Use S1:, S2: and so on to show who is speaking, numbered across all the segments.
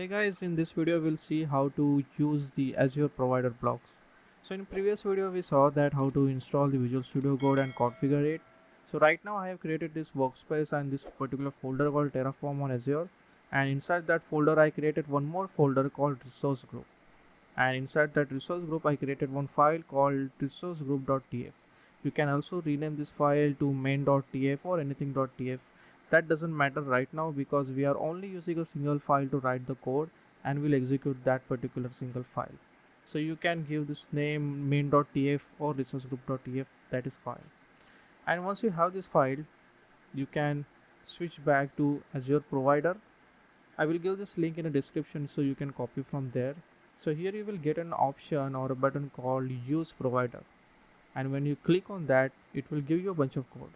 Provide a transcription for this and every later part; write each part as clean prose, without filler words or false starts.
S1: Hey guys, in this video we'll see how to use the Azure provider blocks. So in previous video we saw that how to install the Visual Studio Code and configure it. So right now I have created this workspace and this particular folder called Terraform on Azure, and inside that folder I created one more folder called resource group, and inside that resource group I created one file called resourcegroup.tf. You can also rename this file to main.tf or anything.tf. That doesn't matter right now because we are only using a single file to write the code, and we'll execute that particular single file. So you can give this name main.tf or resourcegroup.tf, that is fine. And once you have this file, you can switch back to Azure provider. I will give this link in the description so you can copy from there. So here you will get an option or a button called use provider, and when you click on that it will give you a bunch of code,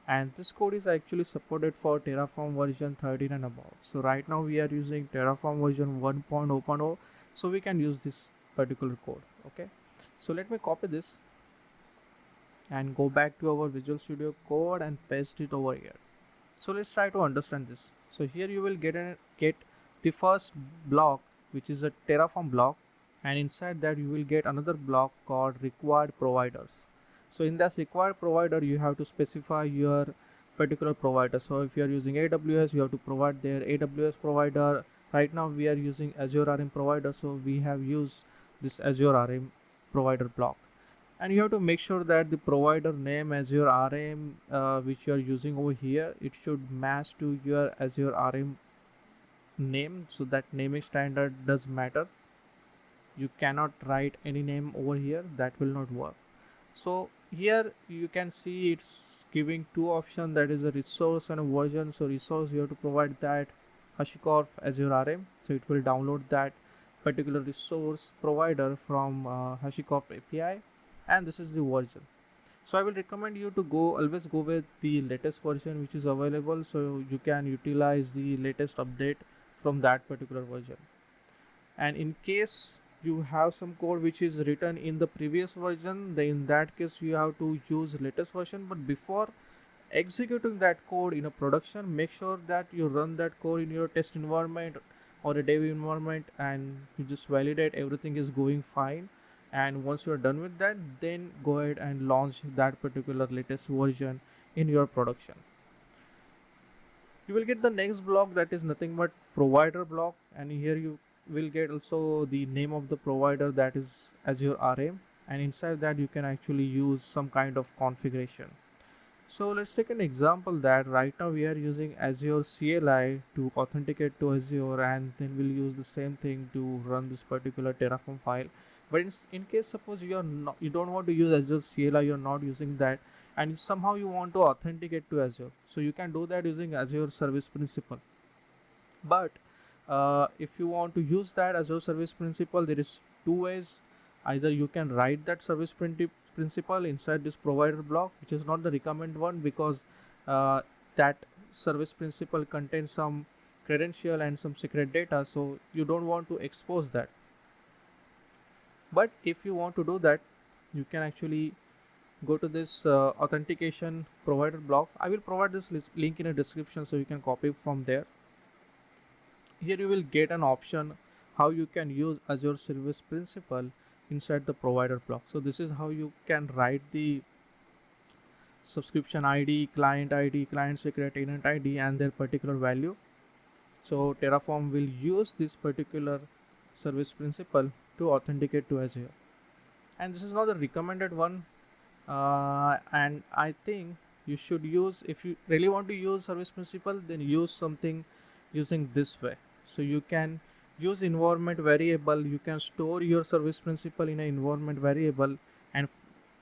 S1: and this code is actually supported for Terraform version 13 and above. So right now we are using Terraform version 1.0.0, so we can use this particular code. Okay, so let me copy this and go back to our Visual Studio Code and paste it over here. So let's try to understand this. So here you will get the first block, which is a Terraform block, and inside that you will get another block called required providers. So in this required provider you have to specify your particular provider. So if you are using AWS, you have to provide their AWS provider. Right now we are using Azure RM provider, so we have used this Azure RM provider block. And you have to make sure that the provider name Azure RM which you are using over here, it should match to your Azure RM name. So that naming standard does matter. You cannot write any name over here, that will not work. So here you can see it's giving two options, that is a resource and a version. So resource, you have to provide that HashiCorp Azure RM, so it will download that particular resource provider from HashiCorp API, and this is the version. So I will recommend you to always go with the latest version which is available, so you can utilize the latest update from that particular version. And in case you have some code which is written in the previous version, then in that case you have to use latest version. But before executing that code in a production, make sure that you run that code in your test environment or a dev environment, and you just validate everything is going fine. And once you are done with that, then go ahead and launch that particular latest version in your production. You will get the next block, that is nothing but provider block, and here you will get also the name of the provider, that is Azure RM, and inside that you can actually use some kind of configuration. So let's take an example that right now we are using Azure CLI to authenticate to Azure, and then we'll use the same thing to run this particular Terraform file. But in case suppose you don't want to use Azure CLI, you're not using that, and somehow you want to authenticate to Azure, so you can do that using Azure Service Principal. But if you want to use that Azure Service Principal, there is two ways. Either you can write that principle inside this provider block, which is not the recommended one, because that service principle contains some credential and some secret data, so you don't want to expose that. But if you want to do that, you can actually go to this authentication provider block. I will provide this link in a description so you can copy from there. Here you will get an option how you can use Azure Service Principal inside the provider block. So this is how you can write the subscription ID, client secret, tenant ID, and their particular value. So Terraform will use this particular service principal to authenticate to Azure. And this is not the recommended one. And I think you should use, if you really want to use service principal, then use something using this way. So you can use environment variable, you can store your service principal in an environment variable, and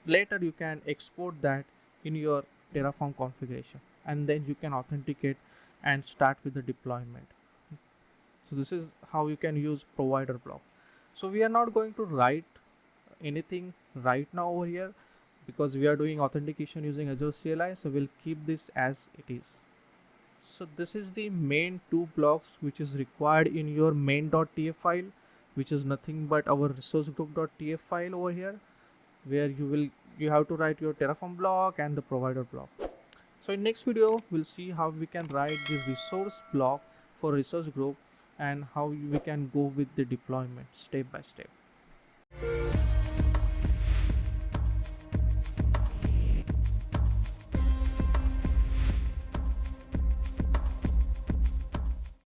S1: later you can export that in your Terraform configuration, and then you can authenticate and start with the deployment. So this is how you can use provider block. So we are not going to write anything right now over here because we are doing authentication using Azure CLI, so we'll keep this as it is. So this is the main two blocks which is required in your main.tf file, which is nothing but our resource group.tf file over here, where you have to write your Terraform block and the provider block. So in next video we'll see how we can write the resource block for resource group, and how we can go with the deployment step by step.